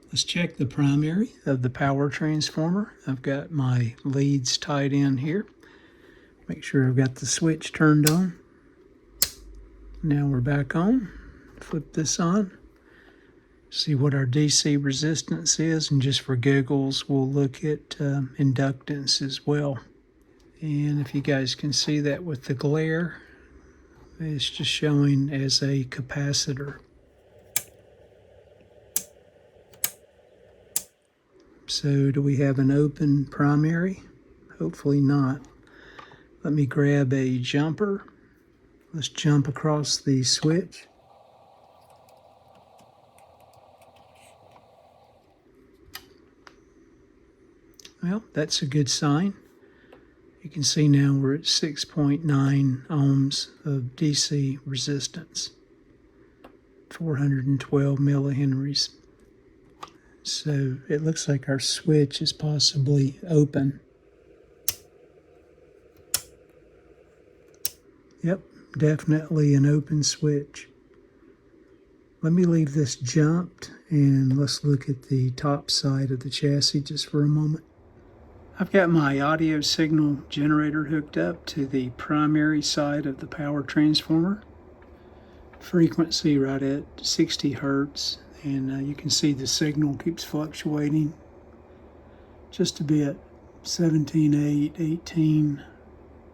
Let's check the primary of the power transformer. I've got my leads tied in here. Make sure I've got the switch turned on. Now we're back on. Flip this on. See what our DC resistance is, and just for giggles we'll look at inductance as well. And if you guys can see that with the glare, it's just showing as a capacitor. So do we have an open primary? Hopefully not. Let me grab a jumper. Let's jump across the switch. Well, that's a good sign. You can see now we're at 6.9 ohms of DC resistance, 412 millihenries. So it looks like our switch is possibly open. Yep, definitely an open switch. Let me leave this jumped and let's look at the top side of the chassis just for a moment. I've got my audio signal generator hooked up to the primary side of the power transformer. Frequency right at 60 hertz, and you can see the signal keeps fluctuating just a bit. 17.8, 18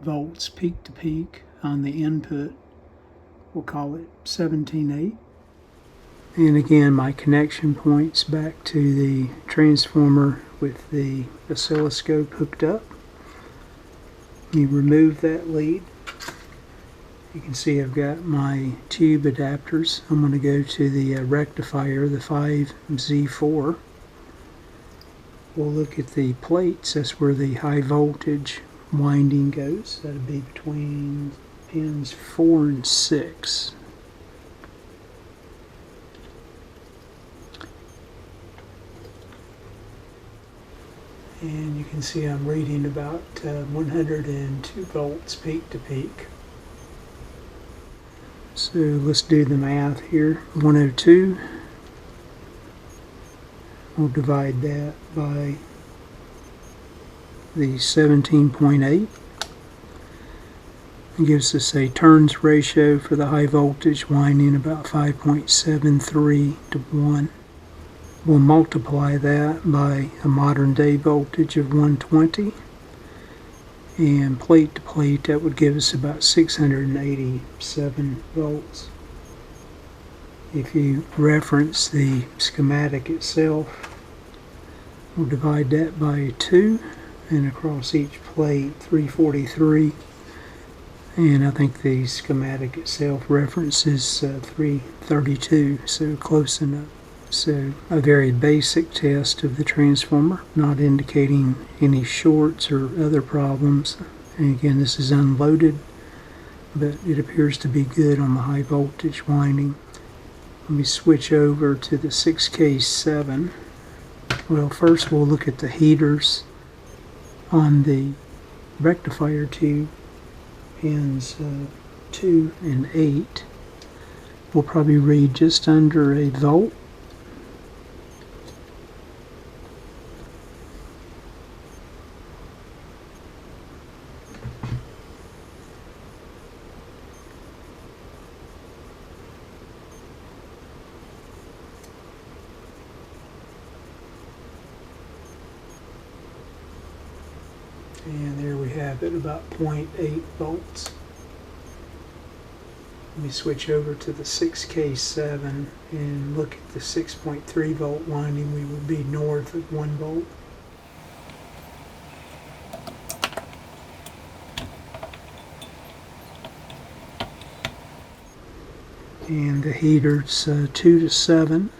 volts peak to peak on the input. We'll call it 17.8. And again, my connection points back to the transformer with the oscilloscope hooked up. Let me remove that lead. You can see I've got my tube adapters. I'm going to go to the rectifier, the 5Z4. We'll look at the plates. That's where the high voltage winding goes. That'll be between pins 4 and 6. And you can see I'm reading about 102 volts peak to peak. So let's do the math here. 102. We'll divide that by the 17.8. It gives us a turns ratio for the high voltage winding about 5.73 to 1. We'll multiply that by a modern day voltage of 120, and plate to plate that would give us about 687 volts. If you reference the schematic itself, we'll divide that by 2, and across each plate 343, and I think the schematic itself references 332, so close enough. So a very basic test of the transformer, not indicating any shorts or other problems. And again, this is unloaded, but it appears to be good on the high voltage winding. Let me switch over to the 6K7. Well, first we'll look at the heaters on the rectifier tube, pins 2 and 8. We'll probably read just under a volt. And there we have it, about 0.8 volts. Let me switch over to the 6K7 and look at the 6.3 volt winding. We would be north of 1 volt. And the heater's 2 to 7.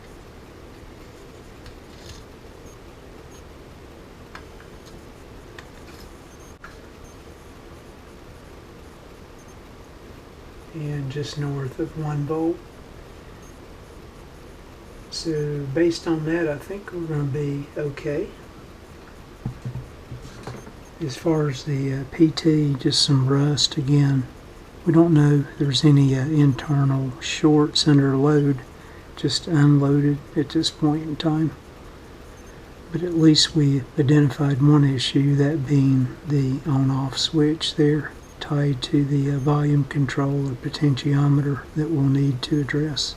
And just north of 1 volt. So based on that, I think we're going to be okay. As far as the PT, just some rust again. We don't know if there's any internal shorts under load, just unloaded at this point in time. But at least we identified one issue, that being the on-off switch there tied to the volume control or potentiometer that we'll need to address.